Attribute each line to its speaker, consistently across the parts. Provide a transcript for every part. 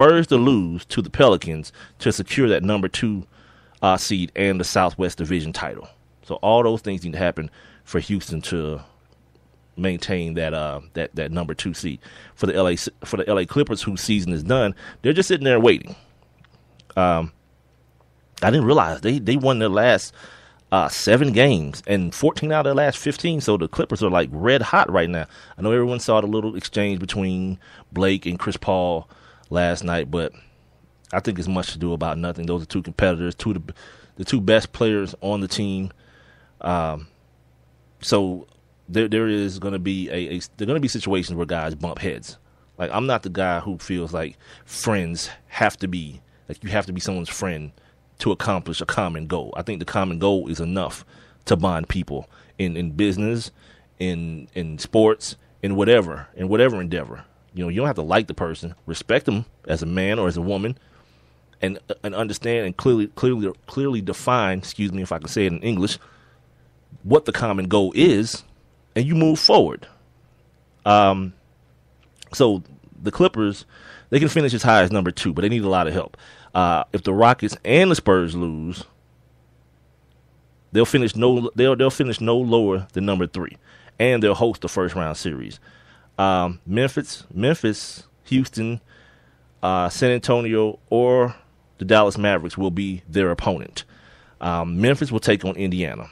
Speaker 1: Spurs to lose to the Pelicans to secure that number 2 seed and the Southwest Division title. So all those things need to happen for Houston to maintain that number 2 seed. For the LA Clippers, whose season is done, they're just sitting there waiting. I didn't realize they won their last 7 games and 14 out of their last 15. So the Clippers are like red hot right now. I know everyone saw the little exchange between Blake and Chris Paul last night, but I think it's much to do about nothing. Those are 2 competitors, the 2 best players on the team. So there is going to be there are going to be situations where guys bump heads. Like, I'm not the guy who feels like friends have to be like you have to be someone's friend to accomplish a common goal. I think the common goal is enough to bond people in business, in sports, in whatever endeavor. You don't have to like the person, respect them as a man or as a woman, and understand and clearly define, excuse me if I can say it in English, what the common goal is, and you move forward. So the Clippers, they can finish as high as number 2, but they need a lot of help. If the Rockets and the Spurs lose, they'll finish no lower than number 3, and they'll host the first round series. Memphis, Houston, San Antonio, or the Dallas Mavericks will be their opponent. Memphis will take on Indiana.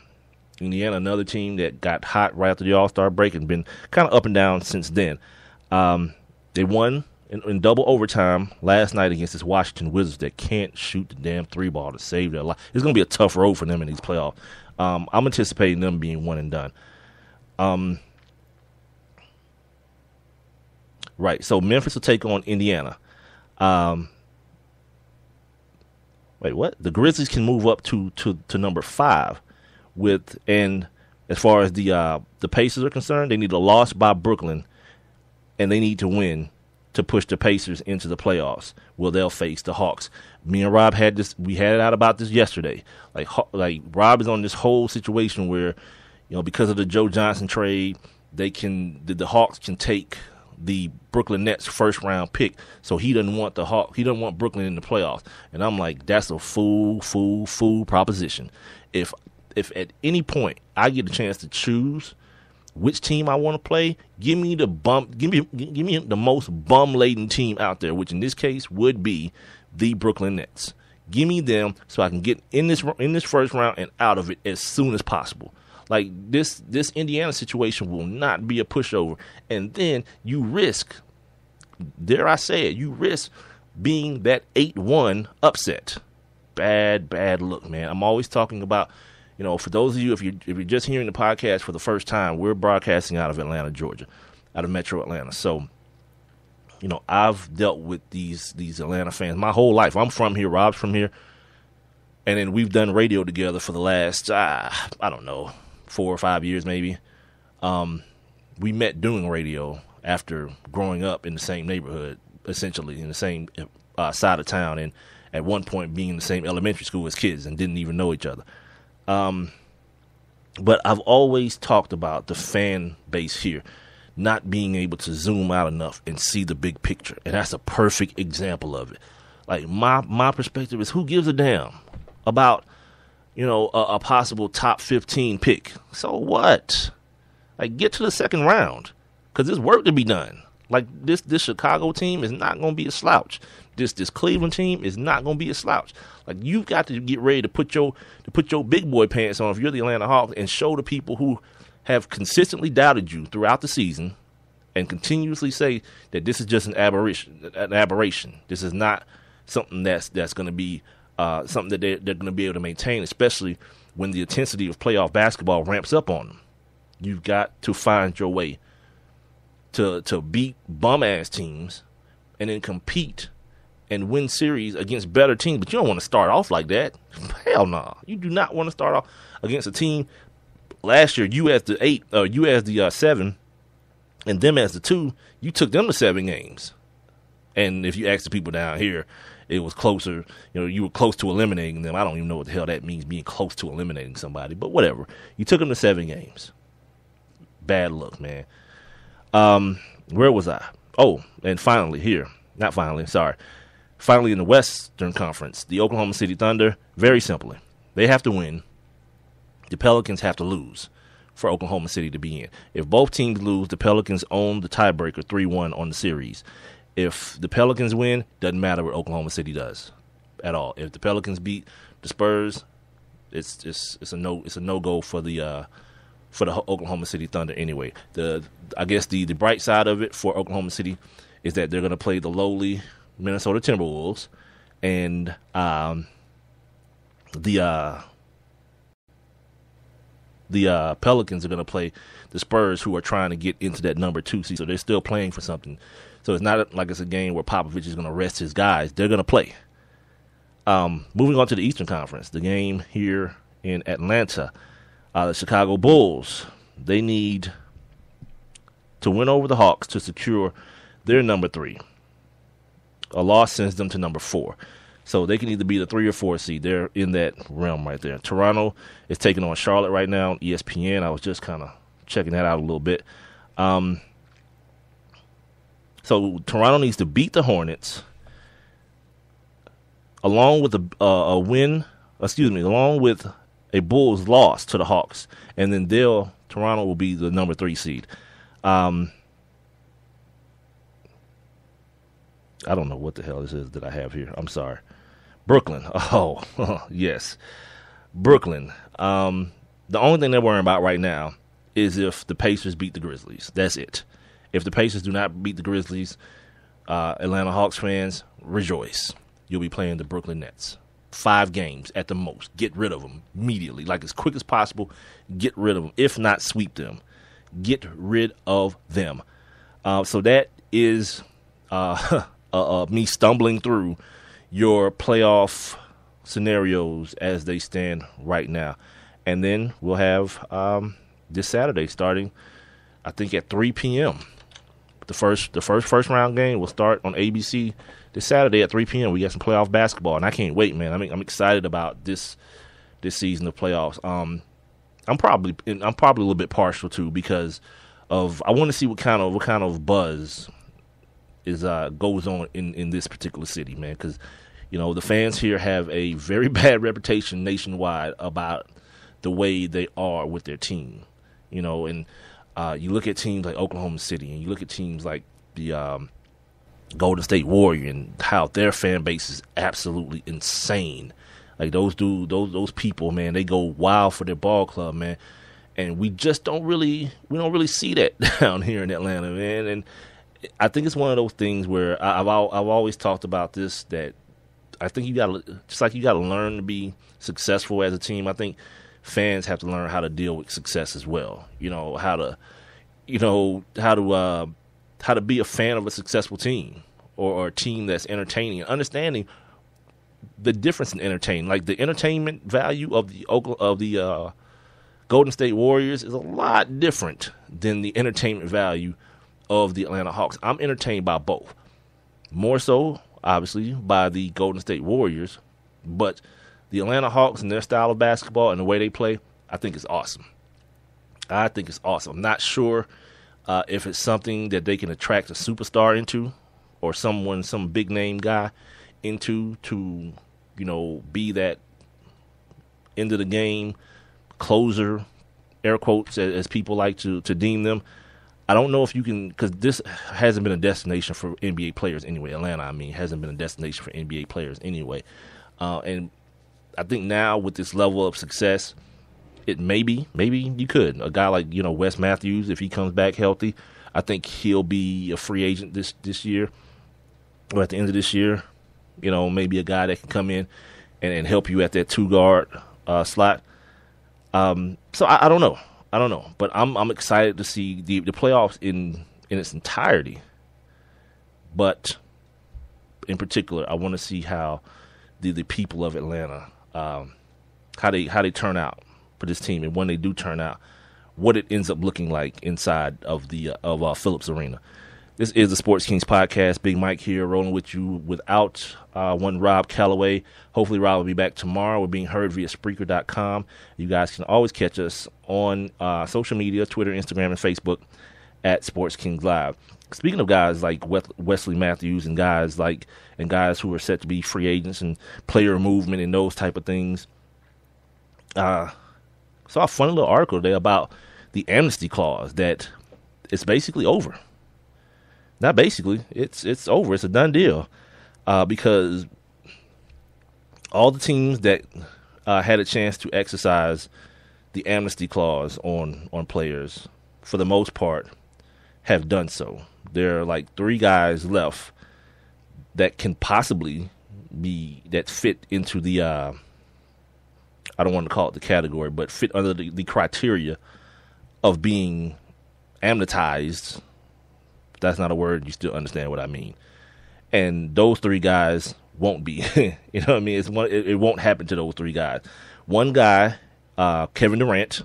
Speaker 1: Indiana, another team that got hot right after the All-Star break and been kind of up and down since then. They won in double overtime last night against this Washington Wizards that can't shoot the damn 3-ball to save their life. It's going to be a tough road for them in these playoffs. I'm anticipating them being one and done. Right, so Memphis will take on Indiana. Wait, what? The Grizzlies can move up to number 5 and as far as the Pacers are concerned, they need a loss by Brooklyn, and they need to win to push the Pacers into the playoffs. Well, they'll face the Hawks. Me and Rob we had it out about this yesterday. Like Rob is on this whole situation where, because of the Joe Johnson trade, the Hawks can take the Brooklyn Nets first round pick. So he doesn't want he doesn't want Brooklyn in the playoffs. And I'm like, that's a fool proposition. If at any point I get a chance to choose which team I want to play, give me the most bum-laden team out there, which in this case would be the Brooklyn Nets. Give me them so I can get in this first round and out of it as soon as possible. Like, this Indiana situation will not be a pushover. And then you risk, dare I say it, you risk being that 8-1 upset. Bad look, man. I'm always talking about, for those of you, if you're just hearing the podcast for the first time, we're broadcasting out of Atlanta, Georgia, out of Metro Atlanta. So, I've dealt with these Atlanta fans my whole life. I'm from here. Rob's from here. And then we've done radio together for the last, 4 or 5 years maybe. We met doing radio after growing up in the same neighborhood, essentially, in the same side of town, and at one point being in the same elementary school as kids and didn't even know each other. But I've always talked about the fan base here not being able to zoom out enough and see the big picture. And that's a perfect example of it. Like, my perspective is, who gives a damn about, a possible top 15 pick? So what? Like, get to the second round, because there's work to be done. Like, this Chicago team is not going to be a slouch. This Cleveland team is not going to be a slouch. Like, you've got to get ready to put your big boy pants on if you're the Atlanta Hawks and show the people who have consistently doubted you throughout the season and continuously say that this is just an aberration. This is not something that's going to be something that they're going to be able to maintain, especially when the intensity of playoff basketball ramps up on them. You've got to find your way to beat bum-ass teams and then compete and win series against better teams. But you don't want to start off like that. Hell no. You do not want to start off against a team. Last year, you as the 8, you as the 7, and them as the 2, you took them to 7 games. And if you ask the people down here, it was closer. You were close to eliminating them. I don't even know what the hell that means, being close to eliminating somebody. But whatever. You took them to 7 games. Bad luck, man. Where was I? Oh, and finally here. Not finally, sorry. Finally, in the Western Conference, the Oklahoma City Thunder, very simply, they have to win. The Pelicans have to lose for Oklahoma City to be in. If both teams lose, the Pelicans own the tiebreaker 3-1 on the series. If the Pelicans win, doesn't matter what Oklahoma City does at all. If the Pelicans beat the Spurs, it's a no-go for the Oklahoma City Thunder anyway. I guess the bright side of it for Oklahoma City is that they're going to play the lowly Minnesota Timberwolves, and the Pelicans are going to play the Spurs, who are trying to get into that number 2 seed. So they're still playing for something. So it's not like it's a game where Popovich is going to rest his guys. They're going to play. Moving on to the Eastern Conference, the game here in Atlanta, the Chicago Bulls, they need to win over the Hawks to secure their number 3. A loss sends them to number 4. So they can either be the 3 or 4 seed. They're in that realm right there. Toronto is taking on Charlotte right now on ESPN. I was just kind of checking that out a little bit. So Toronto needs to beat the Hornets along with along with a Bulls loss to the Hawks, and then Toronto will be the number 3 seed. I don't know what the hell this is that I have here. I'm sorry. Brooklyn. Oh, yes. Brooklyn. The only thing they're worrying about right now is if the Pacers beat the Grizzlies. That's it. If the Pacers do not beat the Grizzlies, Atlanta Hawks fans, rejoice. You'll be playing the Brooklyn Nets. 5 games at the most. Get rid of them immediately. Like as quick as possible, get rid of them. If not, sweep them. Get rid of them. So that is me stumbling through your playoff scenarios as they stand right now. And then we'll have this Saturday starting, I think, at 3 p.m. The first round game will start on ABC this Saturday at 3 p.m. We got some playoff basketball, and I can't wait, man. I'm excited about this season of playoffs. I'm probably a little bit partial too, because of I want to see what kind of buzz is goes on in this particular city, man. Because the fans here have a very bad reputation nationwide about the way they are with their team. And you look at teams like Oklahoma City, and you look at teams like the Golden State Warriors, and how their fan base is absolutely insane. Like those people, man, they go wild for their ball club, man. And we just don't really see that down here in Atlanta, man. And I think it's one of those things where I've always talked about this, that I think you gotta learn to be successful as a team. I think fans have to learn how to deal with success as well. How to be a fan of a successful team or a team that's entertaining, and understanding the difference in entertainment. Like the entertainment value of the Golden State Warriors is a lot different than the entertainment value of the Atlanta Hawks. I'm entertained by both. More so, obviously, by the Golden State Warriors, but the Atlanta Hawks and their style of basketball and the way they play, I think it's awesome. I'm not sure if it's something that they can attract a superstar into, or some big name guy into, to be that end of the game closer, air quotes, as people like to deem them. I don't know if you can, because this hasn't been a destination for NBA players anyway. Atlanta, hasn't been a destination for NBA players anyway. And I think now with this level of success, it maybe you could. A guy like, Wes Matthews, if he comes back healthy, I think he'll be a free agent this year, or at the end of this year. Maybe a guy that can come in and help you at that 2-guard slot. So I don't know. But I'm excited to see the playoffs in its entirety. But in particular, I want to see how the people of Atlanta, how they turn out for this team, and when they do turn out, what it ends up looking like inside of the Phillips Arena. This is the Sports Kings podcast. Big Mike here, rolling with you without one Rob Calloway. Hopefully Rob will be back tomorrow. We're being heard via Spreaker.com. You guys can always catch us on social media, Twitter, Instagram, and Facebook at Sports Kings Live. speaking of guys like Wesley Matthews and guys who are set to be free agents and player movement and those type of things, saw a funny little article today about the amnesty clause that it's basically over. Not basically, it's over. It's a done deal because all the teams that had a chance to exercise the amnesty clause on players, for the most part, have done so. There are like 3 guys left that can possibly that fit into the I don't want to call it the category, but fit under the criteria of being amnestized. If that's not a word, you still understand what I mean. And those 3 guys won't be. You know what I mean? It won't happen to those 3 guys. One guy, Kevin Durant.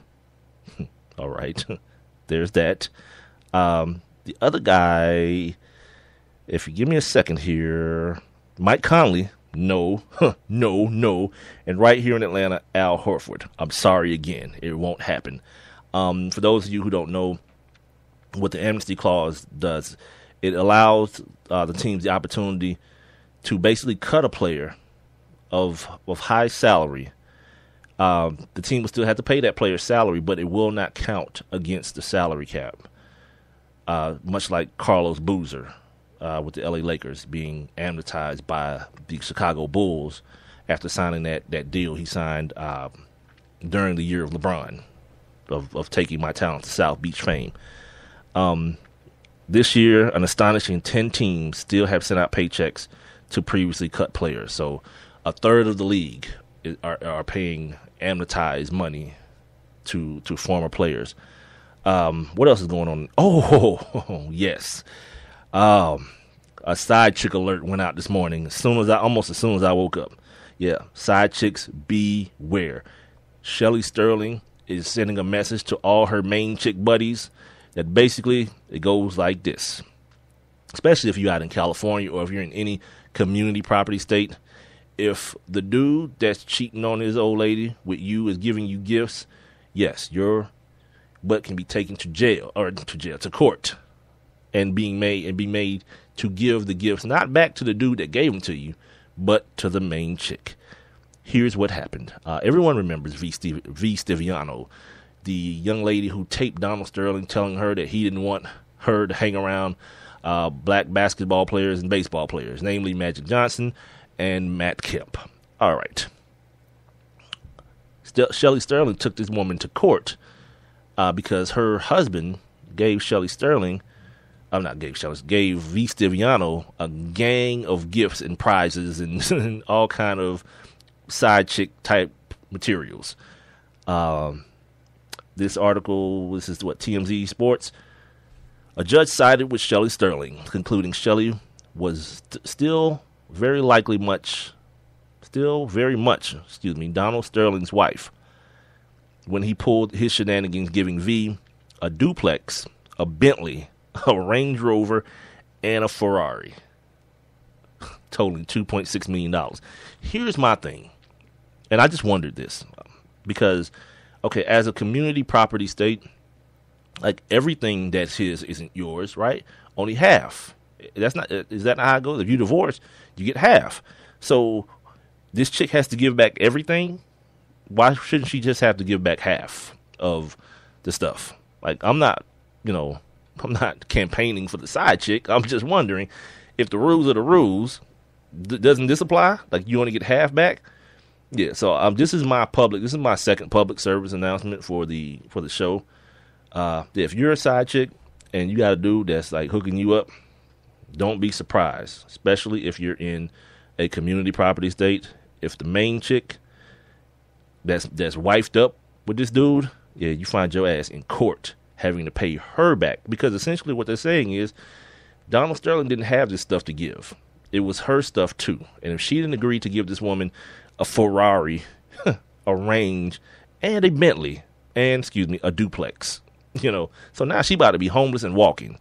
Speaker 1: All right. There's that. The other guy, if you give me a second here, Mike Conley. No. No. And right here in Atlanta, Al Horford. I'm sorry again. It won't happen. For those of you who don't know what the amnesty clause does, it allows the teams the opportunity to basically cut a player of high salary. The team will still have to pay that player's salary, but it will not count against the salary cap. Much like Carlos Boozer with the LA Lakers being amnestized by the Chicago Bulls after signing that deal he signed during the year of LeBron, of taking my talent to South Beach fame. This year, an astonishing 10 teams still have sent out paychecks to previously cut players. So a third of the league are paying amnestized money to former players. What else is going on? Oh, yes. A side chick alert went out this morning almost as soon as I woke up. Yeah, side chicks beware. Shelly Sterling is sending a message to all her main chick buddies that basically it goes like this. Especially if you're out in California or if you're in any community property state. If the dude that's cheating on his old lady with you is giving you gifts, yes, your butt can be taken to court and be made to give the gifts not back to the dude that gave them to you, but to the main chick. Here's what happened. Everyone remembers V. Stiviano, the young lady who taped Donald Sterling telling her that he didn't want her to hang around black basketball players and baseball players, namely Magic Johnson and Matt Kemp. All right. Shelly Sterling took this woman to court because her husband gave V. Stiviano a gang of gifts and prizes and all kind of side chick type materials. This article, this is TMZ Sports. A judge sided with Shelly Sterling, concluding Shelly was still very much, Donald Sterling's wife when he pulled his shenanigans, giving V a duplex, a Bentley, a Range Rover, and a Ferrari, totaling $2.6 million. Here's my thing, and I just wondered this, because, okay, as a community property state, like everything that's his isn't yours, right? Only half. Is that not how it goes? If you divorce, you get half. So this chick has to give back everything. Why shouldn't she just have to give back half of the stuff? Like, I'm not campaigning for the side chick. I'm just wondering if the rules are the rules. Doesn't this apply? Like, you only get half back? Yeah. So this is my second public service announcement for the show. If you're a side chick and you got a dude that's like hooking you up, don't be surprised, especially if you're in a community property state. If the main chick that's wifed up with this dude, yeah, you find your ass in court having to pay her back, because essentially what they're saying is Donald Sterling didn't have this stuff to give. It was her stuff too. And if she didn't agree to give this woman a Ferrari, a Range, and a Bentley, and a duplex, so now she about to be homeless and walking.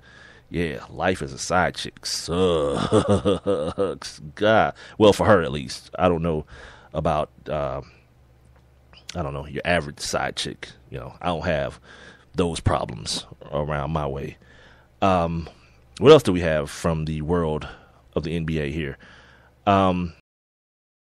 Speaker 1: Yeah, life as a side chick sucks. God. Well, for her at least. I don't know about, your average side chick. I don't have those problems around my way. What else do we have from the world of the NBA here?